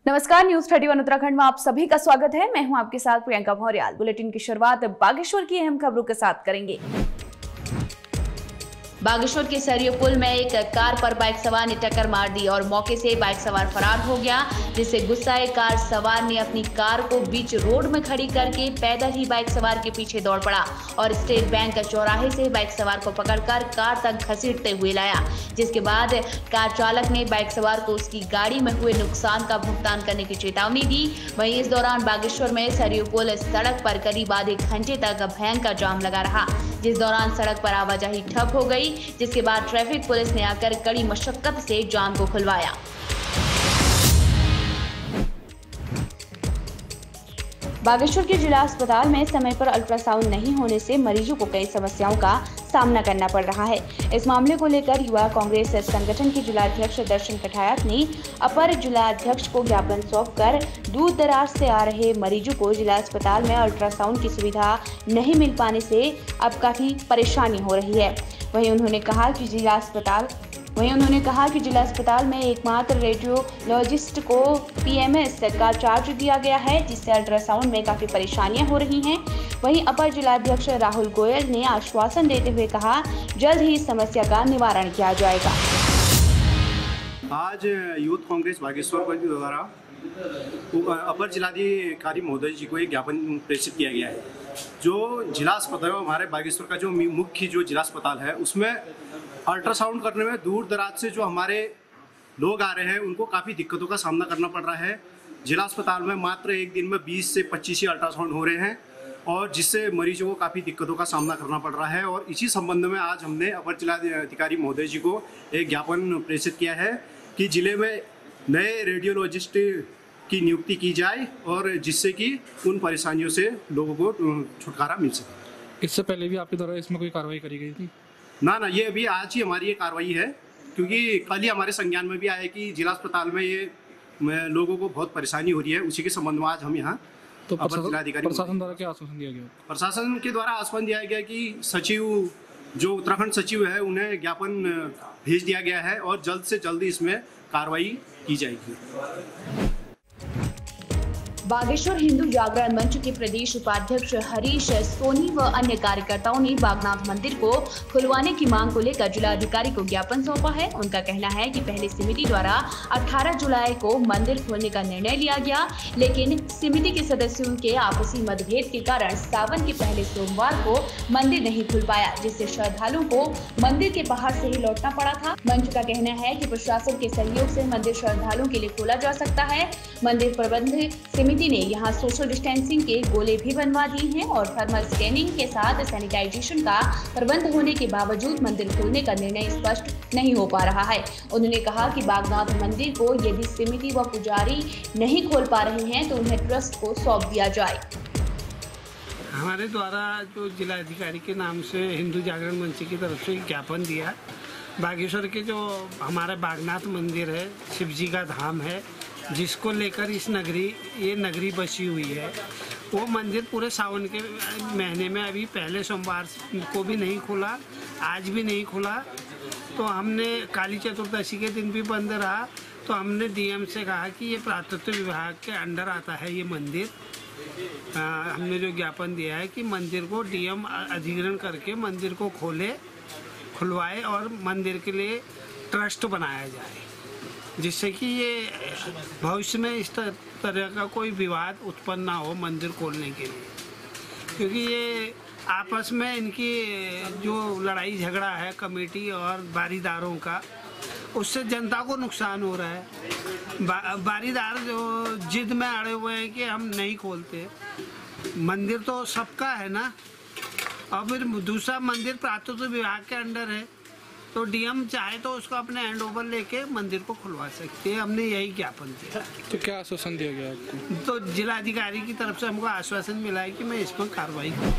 नमस्कार, न्यूज 31 उत्तराखंड में आप सभी का स्वागत है। मैं हूं आपके साथ प्रियंका भौर्याल। बुलेटिन की शुरुआत बागेश्वर की अहम खबरों के साथ करेंगे। बागेश्वर के सरयू पुल में एक कार पर बाइक सवार ने टक्कर मार दी और मौके से बाइक सवार फरार हो गया, जिससे गुस्साए कार सवार ने अपनी कार को बीच रोड में खड़ी करके पैदल ही बाइक सवार के पीछे दौड़ पड़ा और स्टेट बैंक चौराहे से बाइक सवार को पकड़कर कार तक घसीटते हुए लाया, जिसके बाद कार चालक ने बाइक सवार को उसकी गाड़ी में हुए नुकसान का भुगतान करने की चेतावनी दी। वहीं इस दौरान बागेश्वर में सरयू पुल सड़क पर करीब आधे घंटे तक भयंकर जाम लगा रहा, जिस दौरान सड़क पर आवाजाही ठप हो गई, जिसके बाद ट्रैफिक पुलिस ने आकर कड़ी मशक्कत से जाम को खुलवाया। बागेश्वर के जिला अस्पताल में समय पर अल्ट्रासाउंड नहीं होने से मरीजों को कई समस्याओं का सामना करना पड़ रहा है। इस मामले को लेकर युवा कांग्रेस संगठन के जिला अध्यक्ष दर्शन कठायत ने अपर जिला अध्यक्ष को ज्ञापन सौंपकर दूर दराज से आ रहे मरीजों को जिला अस्पताल में अल्ट्रासाउंड की सुविधा नहीं मिल पाने से अब काफी परेशानी हो रही है। वहीं उन्होंने कहा कि जिला अस्पताल में एकमात्र रेडियोलॉजिस्ट को पीएमएस का चार्ज दिया गया है, जिससे अल्ट्रासाउंड में काफी परेशानियां हो रही हैं। वहीं अपर जिलाध्यक्ष राहुल गोयल ने आश्वासन देते हुए कहा, जल्द ही इस समस्या का निवारण किया जाएगा। आज यूथ कांग्रेस बागेश्वर द्वारा अपर जिलाधिकारी महोदय जी को एक ज्ञापन प्रेषित किया गया है। जो जिला अस्पताल हमारे बागेश्वर का जो मुख्य जो जिला अस्पताल है, उसमें अल्ट्रासाउंड करने में दूर दराज से जो हमारे लोग आ रहे हैं उनको काफ़ी दिक्कतों का सामना करना पड़ रहा है। जिला अस्पताल में मात्र एक दिन में 20 से 25 ही अल्ट्रासाउंड हो रहे हैं और जिससे मरीजों को काफ़ी दिक्कतों का सामना करना पड़ रहा है। और इसी संबंध में आज हमने अपर जिलाधिकारी महोदय जी को एक ज्ञापन प्रेषित किया है कि जिले में नए रेडियोलॉजिस्ट की नियुक्ति की जाए और जिससे कि उन परेशानियों से लोगों को छुटकारा मिल सके। इससे पहले भी आपके द्वारा इसमें कोई कार्रवाई करी गई थी? ना, ये अभी आज ही हमारी ये कार्रवाई है, क्योंकि कल ही हमारे संज्ञान में भी आया कि जिला अस्पताल में ये लोगों को बहुत परेशानी हो रही है। उसी के संबंध में आज हम यहाँ तो प्रशासन द्वारा क्या आश्वासन दिया गया? प्रशासन के द्वारा आश्वासन दिया गया कि सचिव जो उत्तराखंड सचिव है उन्हें ज्ञापन भेज दिया गया है और जल्द से जल्द इसमें कार्रवाई की जाएगी। बागेश्वर हिंदू जागरण मंच के प्रदेश उपाध्यक्ष हरीश सोनी व अन्य कार्यकर्ताओं ने बागनाथ मंदिर को खुलवाने की मांग को लेकर जिलाधिकारी को ज्ञापन सौंपा है। उनका कहना है कि पहले समिति द्वारा 18 जुलाई को मंदिर खोलने का निर्णय लिया गया, लेकिन समिति के सदस्यों के आपसी मतभेद के कारण सावन के पहले सोमवार को मंदिर नहीं खुल पाया, जिससे श्रद्धालुओं को मंदिर के बाहर से ही लौटना पड़ा था। मंच का कहना है कि प्रशासन के सहयोग से मंदिर श्रद्धालुओं के लिए खोला जा सकता है। मंदिर प्रबंध समिति ने यहाँ सोशल डिस्टेंसिंग के गोले भी बनवा दिए हैं और थर्मल स्कैनिंग के साथ सैनिटाइजेशन का प्रबंध होने के बावजूद मंदिर खोलने का निर्णय स्पष्ट नहीं हो पा रहा है। उन्होंने कहा कि बागनाथ मंदिर को यदि समिति व पुजारी नहीं खोल पा रहे हैं तो उन्हें ट्रस्ट को सौंप दिया जाए। हमारे द्वारा जो जिलाधिकारी के नाम से हिंदू जागरण मंच की तरफ से ज्ञापन दिया, बागेश्वर के जो हमारा बागनाथ मंदिर है, शिव जी का धाम है, जिसको लेकर ये नगरी बसी हुई है, वो मंदिर पूरे सावन के महीने में अभी पहले सोमवार को भी नहीं खुला, आज भी नहीं खुला। तो हमने काली चतुर्दशी के दिन भी बंद रहा। तो हमने डीएम से कहा कि ये पुरातत्व विभाग के अंडर आता है ये मंदिर। हमने जो ज्ञापन दिया है कि मंदिर को डीएम अधिग्रहण करके मंदिर को खुलवाए और मंदिर के लिए ट्रस्ट बनाया जाए, जिससे कि ये भविष्य में इस तरह का कोई विवाद उत्पन्न ना हो मंदिर खोलने के लिए, क्योंकि ये आपस में इनकी जो लड़ाई झगड़ा है कमेटी और बारीदारों का, उससे जनता को नुकसान हो रहा है। बारीदार जो जिद में अड़े हुए हैं कि हम नहीं खोलते, मंदिर तो सबका है ना। और फिर दूसरा मंदिर पुरातत्व विभाग के अंडर है, तो डीएम चाहे तो उसको अपने हैंड ओवर लेके मंदिर को खुलवा सकते हैं। हमने यही ज्ञापन दिया। तो क्या आश्वासन दिया गया आपको? तो जिलाधिकारी की तरफ से हमको आश्वासन मिला है कि मैं इस पर कार्रवाई करूँ।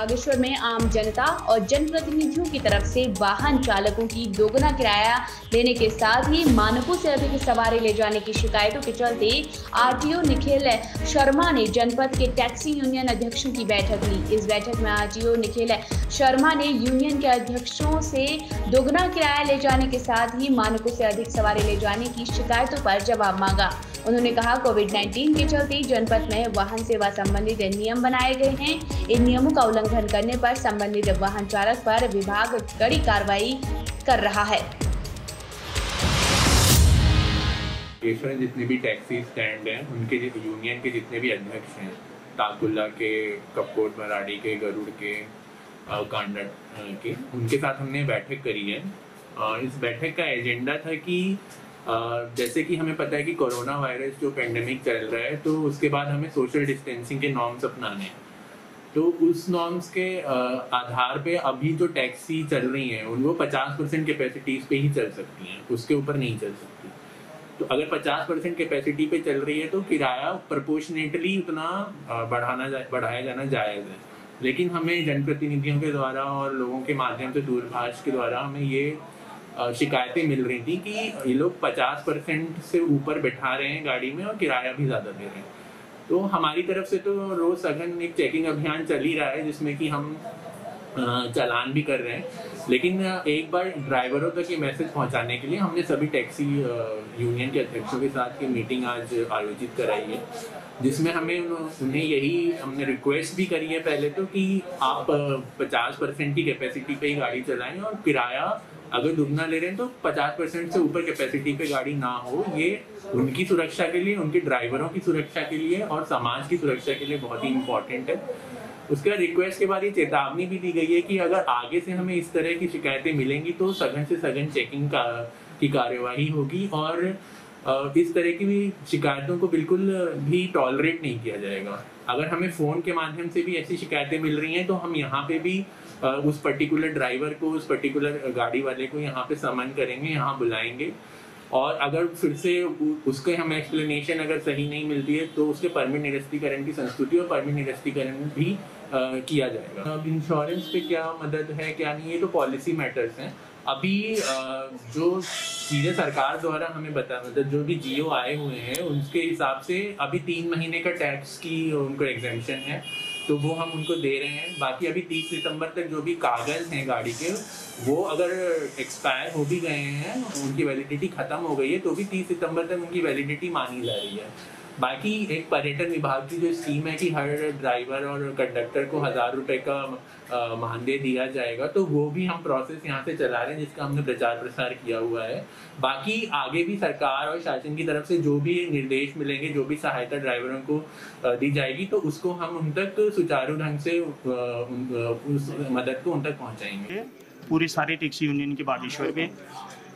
बागेश्वर में आम जनता और जनप्रतिनिधियों की तरफ से वाहन चालकों की दोगुना किराया लेने के साथ ही मानकों से अधिक सवारी ले जाने की शिकायतों के चलते आरटीओ निखिल शर्मा ने जनपद के टैक्सी यूनियन अध्यक्षों की बैठक ली। इस बैठक में आरटीओ निखिल शर्मा ने यूनियन के अध्यक्षों से दोगुना किराया ले जाने के साथ ही मानकों से अधिक सवारी ले जाने की शिकायतों पर जवाब मांगा। उन्होंने कहा कोविड-19 के चलते जनपद में वाहन सेवा संबंधित नियम बनाए गए हैं। इन नियमों का उल्लंघन करने पर संबंधित वाहन चालक पर विभाग कड़ी कार्रवाई कर रहा है। जितने भी टैक्सी स्टैंड हैं उनके यूनियन के जितने भी अध्यक्ष हैं, ताकुल्ला के, कपकोट मराठी के, गरुड़ के, कांडा के, उनके साथ हमने बैठक करी है। इस बैठक का एजेंडा था कि जैसे कि हमें पता है कि कोरोना वायरस जो पेंडेमिक चल रहा है, तो उसके बाद हमें सोशल डिस्टेंसिंग के नॉर्म्स अपनाने हैं। तो उस नॉर्म्स के आधार पे अभी जो टैक्सी चल रही हैं उनको 50% कैपेसिटीज पे ही चल सकती हैं, उसके ऊपर नहीं चल सकती। तो अगर 50% कैपेसिटी पे चल रही है तो किराया प्रोपोर्शनेटली उतना बढ़ाया जाना जायज़ है। लेकिन हमें जनप्रतिनिधियों के द्वारा और लोगों के माध्यम से दूरभाष के द्वारा हमें ये शिकायतें मिल रही थी कि ये लोग 50% से ऊपर बैठा रहे हैं गाड़ी में और किराया भी ज़्यादा दे रहे हैं। तो हमारी तरफ से तो रोज़ सघन एक चेकिंग अभियान चल ही रहा है, जिसमें कि हम चालान भी कर रहे हैं। लेकिन एक बार ड्राइवरों तक ये मैसेज पहुंचाने के लिए हमने सभी टैक्सी यूनियन के अध्यक्षों के साथ की मीटिंग आज आयोजित कराई है, जिसमें उन्हें यही हमने रिक्वेस्ट भी करी है पहले तो कि आप 50% की कैपेसिटी पे ही गाड़ी चलाएं और किराया अगर दुगना ले रहे हैं तो 50% से ऊपर कैपेसिटी पे गाड़ी ना हो। ये उनकी सुरक्षा के लिए, उनके ड्राइवरों की सुरक्षा के लिए और समाज की सुरक्षा के लिए बहुत ही इम्पोर्टेंट है। उसके बाद रिक्वेस्ट के बाद ये चेतावनी भी दी गई है कि अगर आगे से हमें इस तरह की शिकायतें मिलेंगी तो सघन से सघन चेकिंग की कार्यवाही होगी और इस तरह की भी शिकायतों को बिल्कुल भी टॉलरेट नहीं किया जाएगा। अगर हमें फ़ोन के माध्यम से भी ऐसी शिकायतें मिल रही हैं तो हम यहाँ पे भी उस पर्टिकुलर ड्राइवर को, उस पर्टिकुलर गाड़ी वाले को यहाँ पे समन करेंगे, यहाँ बुलाएंगे और अगर फिर से उसके हमें एक्सप्लेनेशन अगर सही नहीं मिलती है तो उसके परमिट निरस्तीकरण की संस्तुति और परमिट निरस्तीकरण भी किया जाएगा। अब इंश्योरेंस पे क्या मदद है क्या नहीं, ये तो पॉलिसी मैटर्स हैं। अभी जो चीज़ें सरकार द्वारा हमें मतलब जो भी जीओ आए हुए हैं उनके हिसाब से अभी 3 महीने का टैक्स की उनको एग्जेम्पशन है, तो वो हम उनको दे रहे हैं। बाकी अभी 30 सितंबर तक जो भी कागज़ हैं गाड़ी के, वो अगर एक्सपायर हो भी गए हैं, उनकी वैलिडिटी ख़त्म हो गई है, तो भी 30 सितंबर तक उनकी वैलिडिटी मानी जा रही है। बाकी एक पर्यटन विभाग की जो स्कीम है कि हर ड्राइवर और कंडक्टर को 1000 रुपये का मानदेय दिया जाएगा, तो वो भी हम प्रोसेस यहाँ से चला रहे हैं, जिसका हमने प्रचार प्रसार किया हुआ है। बाकी आगे भी सरकार और शासन की तरफ से जो भी निर्देश मिलेंगे, जो भी सहायता ड्राइवरों को दी जाएगी, तो उसको हम उन तक सुचारू ढंग से उस मदद को उन तक पहुँचाएंगे। पूरी सारी टैक्सी यूनियन के बागेश्वर में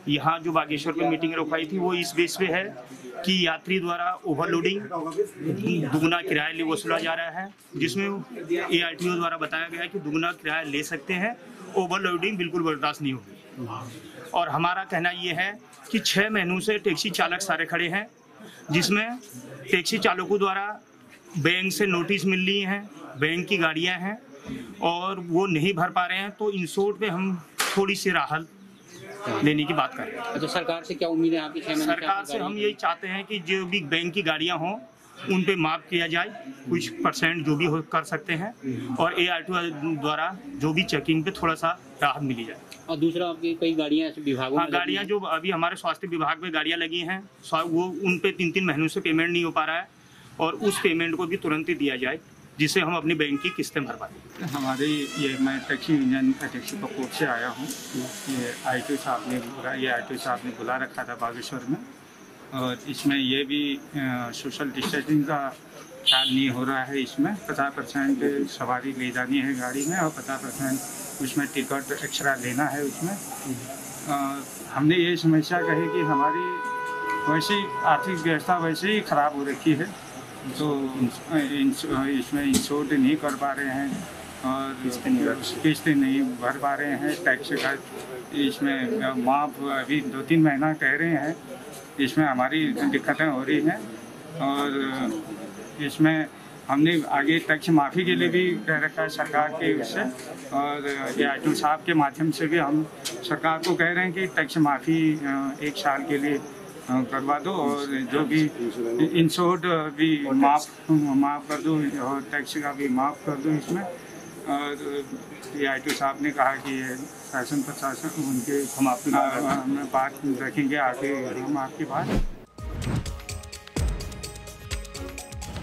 यहाँ जो बागेश्वर में मीटिंग रखवाई थी वो इस बेस पे है कि यात्री द्वारा ओवरलोडिंग, दुगना किराया वसूला जा रहा है, जिसमें ARTO द्वारा बताया गया है कि दुगना किराया ले सकते हैं, ओवरलोडिंग बिल्कुल बर्दाश्त नहीं होगी। और हमारा कहना ये है कि 6 महीनों से टैक्सी चालक सारे खड़े हैं, जिसमें टैक्सी चालकों द्वारा बैंक से नोटिस मिल रही हैं, बैंक की गाड़ियाँ हैं और वो नहीं भर पा रहे हैं, तो इन शॉर्ट पे हम थोड़ी सी राहत लेने की बात कर रहे हैं। तो सरकार से क्या उम्मीद है आपकी? सरकार से हम यही चाहते हैं कि जो भी बैंक की गाड़ियां हों उन पे माफ किया जाए, कुछ % जो भी हो कर सकते हैं, और ARTO द्वारा जो भी चेकिंग पे थोड़ा सा राहत मिली जाए। और दूसरा आपकी कई गाड़ियां ऐसे विभागों में गाड़ियां जो अभी हमारे स्वास्थ्य विभाग में गाड़ियां लगी हैं, वो उन पे 3-3 महीनों से पेमेंट नहीं हो पा रहा है, और उस पेमेंट को भी तुरंत ही दिया जाए, जिससे हम अपनी बैंक की किस्तें भर पाएं। हमारे मैं टैक्सी यूनियन टैक्सी पकोट से आया हूँ। ये ARTO साहब ने बुला रखा था बागेश्वर में, और इसमें ये भी सोशल डिस्टेंसिंग का ख्याल नहीं हो रहा है। इसमें 50% सवारी ले जानी है गाड़ी में और 50% उसमें टिकट एक्स्ट्रा लेना है। उसमें हमने ये समस्या कही कि हमारी वैसी आर्थिक व्यवस्था वैसे ही ख़राब हो रखी है, तो इसमें इंश्योर नहीं कर पा रहे हैं और किस्तें नहीं भर पा रहे हैं। टैक्स का इसमें माफ अभी 2-3 महीना कह रहे हैं, इसमें हमारी दिक्कतें हो रही हैं। और इसमें हमने आगे टैक्स माफ़ी के लिए भी कह रखा है सरकार के उससे, और ये आईटी साहब के माध्यम से भी हम सरकार को कह रहे हैं कि टैक्स माफ़ी 1 साल के लिए करवा दो, और जो भी इंश्योर्ड भी माफ़ कर दो, और टैक्स का भी माफ़ कर दो इसमें। और ये आईटी साहब ने कहा कि ये शासन प्रशासन उनके हम बात रखेंगे आगे, हम आपकी बात।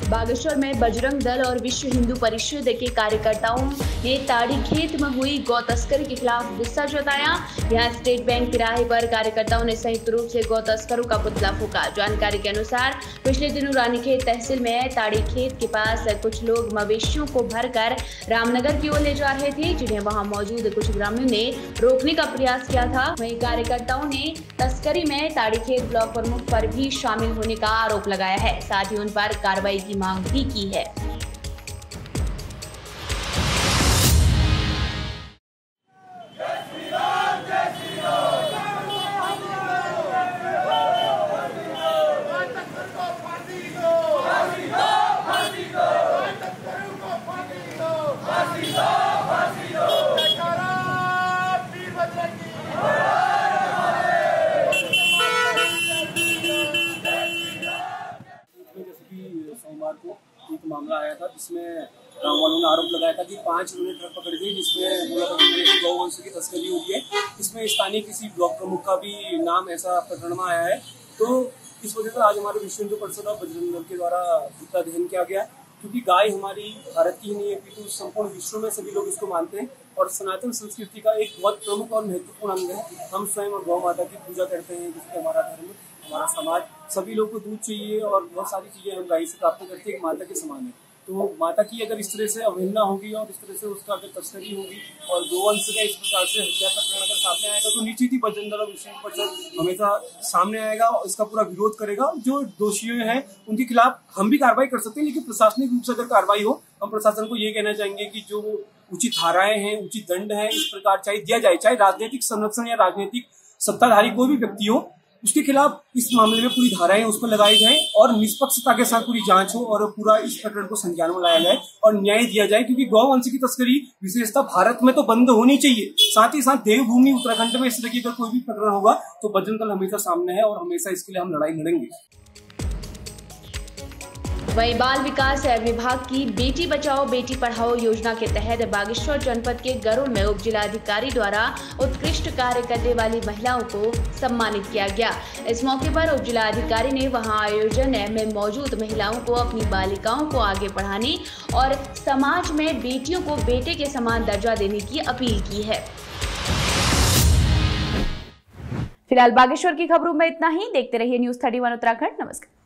बागेश्वर में बजरंग दल और विश्व हिंदू परिषद के कार्यकर्ताओं ने ताड़ी खेत में हुई गौ तस्करी के खिलाफ गुस्सा जताया। यहां स्टेट बैंक तिराहे पर कार्यकर्ताओं ने संयुक्त रूप से गौ तस्करों का पुतला फूंका। जानकारी के अनुसार पिछले दिनों रानीखेत तहसील में ताड़ी खेत के पास कुछ लोग मवेशियों को भरकर रामनगर की ओर ले जा रहे थे, जिन्हें वहां मौजूद कुछ ग्रामीणों ने रोकने का प्रयास किया था। वहीं कार्यकर्ताओं ने तस्करी में ताड़ी खेत ब्लॉक प्रमुख पर भी शामिल होने का आरोप लगाया है, साथ ही उन पर कार्रवाई की मांग भी की है। सोमवार को एक मामला आया था जिसमें गाँव वालों ने आरोप लगाया था कि 5 उन्होंने ट्रक पकड़ दी, जिसमें बोला था कि गौवंश की तस्करी हुई है। इसमें स्थानीय किसी ब्लॉक प्रमुख का भी नाम ऐसा प्रकरण में आया है। तो इस वजह से आज हमारे विश्व हिंदू परिषद और बजरंग दल के द्वारा इसका अध्ययन किया गया, क्योंकि गाय हमारी भारत की ही नहीं है अपितु संपूर्ण विश्व में सभी लोग इसको मानते हैं और सनातन संस्कृति का एक बहुत प्रमुख और महत्वपूर्ण अंग है। हम स्वयं गौ माता की पूजा करते हैं, जिससे हमारा धर्म, हमारा समाज, सभी लोग को दूध चाहिए और बहुत सारी चीजें हम गाय से प्राप्त करते हैं, माता के समान है। तो माता की अगर इस तरह से अवहेलना होगी और इस तरह से उसका अगर तस्करी होगी और गोवंश का इस प्रकार से हत्या प्रकरण अगर सामने आएगा तो निश्चित ही बजरंग दल और विश्व हिंदू परिषद हमेशा सामने आएगा और इसका पूरा विरोध करेगा। जो दोषी हैं उनके खिलाफ हम भी कार्रवाई कर सकते हैं, लेकिन प्रशासनिक रूप से अगर कार्रवाई हो, हम प्रशासन को ये कहना चाहेंगे कि जो उचित धाराएं हैं, उचित दंड है, इस प्रकार चाहे दिया जाए, चाहे राजनीतिक संरक्षण या राजनीतिक सत्ताधारी कोई भी व्यक्ति हो, उसके खिलाफ इस मामले में पूरी धाराएं उस पर लगाई जाए और निष्पक्षता के साथ पूरी जांच हो और पूरा इस प्रकरण को संज्ञान में लाया जाए और न्याय दिया जाए। क्योंकि गौवंश की तस्करी विशेषता भारत में तो बंद होनी चाहिए, साथ ही साथ देवभूमि उत्तराखंड में इस तरह की अगर कोई भी प्रकरण होगा तो बजरंग दल हमेशा सामने है और हमेशा इसके लिए हम लड़ाई लड़ेंगे। वहीं बाल विकास विभाग की बेटी बचाओ बेटी पढ़ाओ योजना के तहत बागेश्वर जनपद के गरुड़ में उप जिलाधिकारी द्वारा उत्कृष्ट कार्य करने वाली महिलाओं को सम्मानित किया गया। इस मौके पर उप जिलाधिकारी ने वहां आयोजन में मौजूद महिलाओं को अपनी बालिकाओं को आगे बढ़ाने और समाज में बेटियों को बेटे के समान दर्जा देने की अपील की है। फिलहाल बागेश्वर की खबरों में इतना ही। देखते रहिए न्यूज़ 31 उत्तराखंड। नमस्कार।